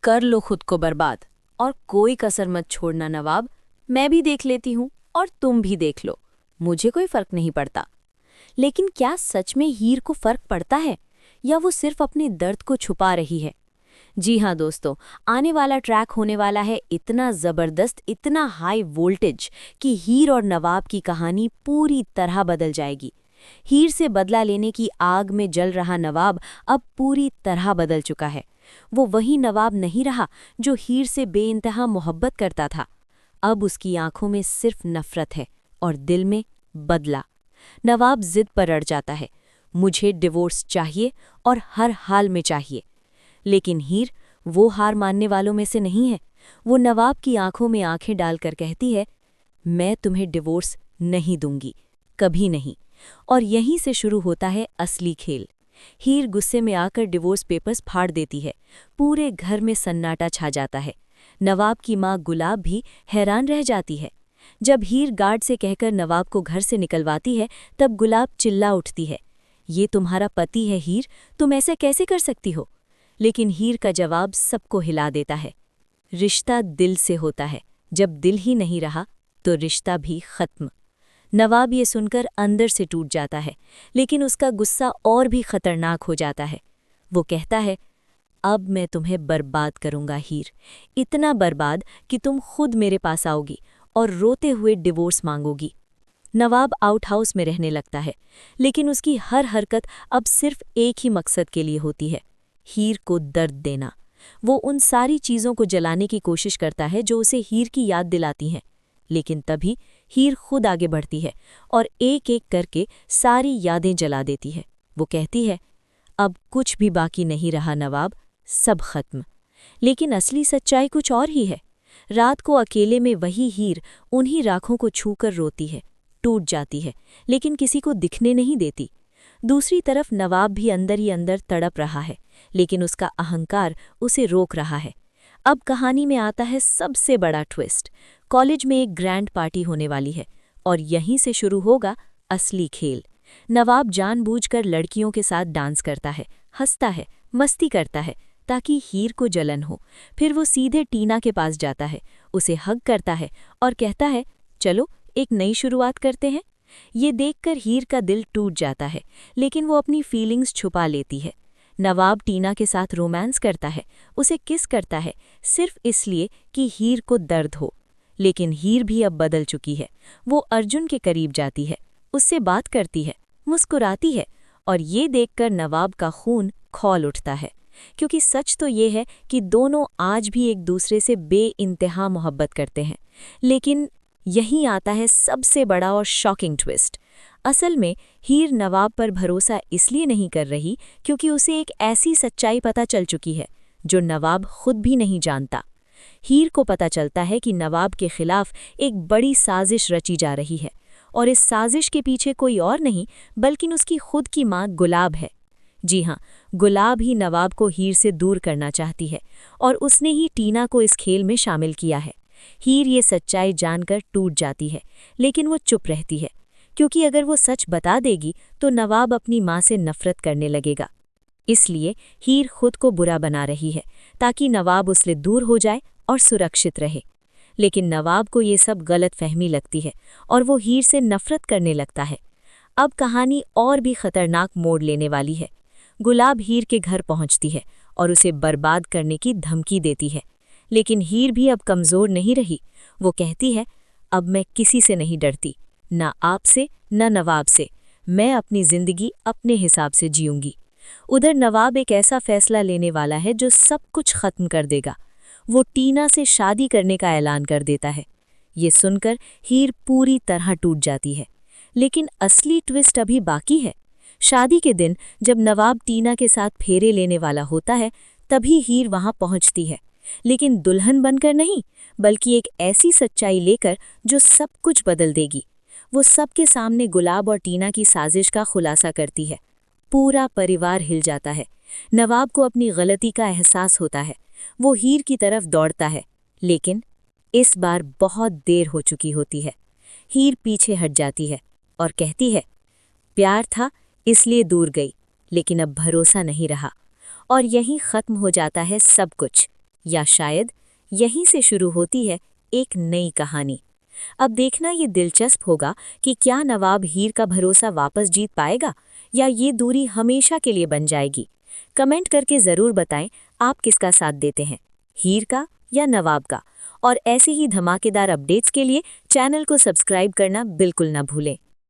कर लो खुद को बर्बाद और कोई कसर मत छोड़ना नवाब। मैं भी देख लेती हूँ और तुम भी देख लो, मुझे कोई फर्क नहीं पड़ता। लेकिन क्या सच में हीर को फर्क पड़ता है या वो सिर्फ अपने दर्द को छुपा रही है? जी हाँ दोस्तों, आने वाला ट्रैक होने वाला है इतना ज़बरदस्त, इतना हाई वोल्टेज कि हीर और नवाब की कहानी पूरी तरह बदल जाएगी। हीर से बदला लेने की आग में जल रहा नवाब अब पूरी तरह बदल चुका है। वो वही नवाब नहीं रहा जो हीर से बेइंतहा मोहब्बत करता था। अब उसकी आंखों में सिर्फ नफरत है और दिल में बदला। नवाब जिद पर अड़ जाता है, मुझे डिवोर्स चाहिए और हर हाल में चाहिए। लेकिन हीर वो हार मानने वालों में से नहीं है। वो नवाब की आंखों में आंखें डालकर कहती है, मैं तुम्हें डिवोर्स नहीं दूंगी, कभी नहीं। और यहीं से शुरू होता है असली खेल। हीर गुस्से में आकर डिवोर्स पेपर्स फाड़ देती है। पूरे घर में सन्नाटा छा जाता है। नवाब की माँ गुलाब भी हैरान रह जाती है। जब हीर गार्ड से कहकर नवाब को घर से निकलवाती है, तब गुलाब चिल्ला उठती है, ये तुम्हारा पति है हीर, तुम ऐसे कैसे कर सकती हो? लेकिन हीर का जवाब सबको हिला देता है, रिश्ता दिल से होता है, जब दिल ही नहीं रहा तो रिश्ता भी खत्म। नवाब ये सुनकर अंदर से टूट जाता है, लेकिन उसका गुस्सा और भी खतरनाक हो जाता है। वो कहता है, अब मैं तुम्हें बर्बाद करूंगा हीर, इतना बर्बाद कि तुम खुद मेरे पास आओगी और रोते हुए डिवोर्स मांगोगी। नवाब आउट हाउस में रहने लगता है, लेकिन उसकी हर हरकत अब सिर्फ एक ही मकसद के लिए होती है, हीर को दर्द देना। वो उन सारी चीज़ों को जलाने की कोशिश करता है जो उसे हीर की याद दिलाती हैं, लेकिन तभी हीर खुद आगे बढ़ती है और एक एक करके सारी यादें जला देती है। वो कहती है, अब कुछ भी बाकी नहीं रहा नवाब, सब खत्म। लेकिन असली सच्चाई कुछ और ही है। रात को अकेले में वही हीर उन्हीं राखों को छूकर रोती है, टूट जाती है, लेकिन किसी को दिखने नहीं देती। दूसरी तरफ नवाब भी अंदर ही अंदर तड़प रहा है, लेकिन उसका अहंकार उसे रोक रहा है। अब कहानी में आता है सबसे बड़ा ट्विस्ट। कॉलेज में एक ग्रैंड पार्टी होने वाली है और यहीं से शुरू होगा असली खेल। नवाब जानबूझकर लड़कियों के साथ डांस करता है, हंसता है, मस्ती करता है ताकि हीर को जलन हो। फिर वो सीधे टीना के पास जाता है, उसे हग करता है और कहता है, चलो एक नई शुरुआत करते हैं। ये देखकर हीर का दिल टूट जाता है, लेकिन वो अपनी फीलिंग्स छुपा लेती है। नवाब टीना के साथ रोमांस करता है, उसे किस करता है, सिर्फ इसलिए कि हीर को दर्द हो। लेकिन हीर भी अब बदल चुकी है। वो अर्जुन के करीब जाती है, उससे बात करती है, मुस्कुराती है, और ये देखकर नवाब का खून खौल उठता है, क्योंकि सच तो ये है कि दोनों आज भी एक दूसरे से बेइंतहा मोहब्बत करते हैं। लेकिन यहीं आता है सबसे बड़ा और शॉकिंग ट्विस्ट। असल में हीर नवाब पर भरोसा इसलिए नहीं कर रही क्योंकि उसे एक ऐसी सच्चाई पता चल चुकी है जो नवाब खुद भी नहीं जानता। हीर को पता चलता है कि नवाब के खिलाफ एक बड़ी साजिश रची जा रही है, और इस साजिश के पीछे कोई और नहीं बल्कि उसकी खुद की माँ गुलाब है। जी हाँ, गुलाब ही नवाब को हीर से दूर करना चाहती है, और उसने ही टीना को इस खेल में शामिल किया है। हीर ये सच्चाई जानकर टूट जाती है, लेकिन वो चुप रहती है, क्योंकि अगर वो सच बता देगी तो नवाब अपनी माँ से नफरत करने लगेगा। इसलिए हीर खुद को बुरा बना रही है ताकि नवाब उससे दूर हो जाए और सुरक्षित रहे। लेकिन नवाब को ये सब गलत फहमी लगती है और वो हीर से नफरत करने लगता है। अब कहानी और भी खतरनाक मोड़ लेने वाली है। गुलाब हीर के घर पहुंचती है और उसे बर्बाद करने की धमकी देती है, लेकिन हीर भी अब कमज़ोर नहीं रही। वो कहती है, अब मैं किसी से नहीं डरती, ना आपसे न नवाब से। मैं अपनी ज़िंदगी अपने हिसाब से जीऊंगी। उधर नवाब एक ऐसा फैसला लेने वाला है जो सब कुछ ख़त्म कर देगा। वो टीना से शादी करने का ऐलान कर देता है। ये सुनकर हीर पूरी तरह टूट जाती है, लेकिन असली ट्विस्ट अभी बाकी है। शादी के दिन जब नवाब टीना के साथ फेरे लेने वाला होता है, तभी हीर वहां पहुंचती है, लेकिन दुल्हन बनकर नहीं, बल्कि एक ऐसी सच्चाई लेकर जो सब कुछ बदल देगी। वो सबके सामने गुलाब और टीना की साजिश का खुलासा करती है। पूरा परिवार हिल जाता है। नवाब को अपनी गलती का एहसास होता है। वो हीर की तरफ दौड़ता है, लेकिन इस बार बहुत देर हो चुकी होती है। हीर पीछे हट जाती है और कहती है, प्यार था इसलिए दूर गई, लेकिन अब भरोसा नहीं रहा। और यहीं ख़त्म हो जाता है सब कुछ। या शायद यहीं से शुरू होती है एक नई कहानी। अब देखना ये दिलचस्प होगा कि क्या नवाब हीर का भरोसा वापस जीत पाएगा या ये दूरी हमेशा के लिए बन जाएगी। कमेंट करके ज़रूर बताएं आप किसका साथ देते हैं, हीर का या नवाब का। और ऐसे ही धमाकेदार अपडेट्स के लिए चैनल को सब्सक्राइब करना बिल्कुल ना भूलें।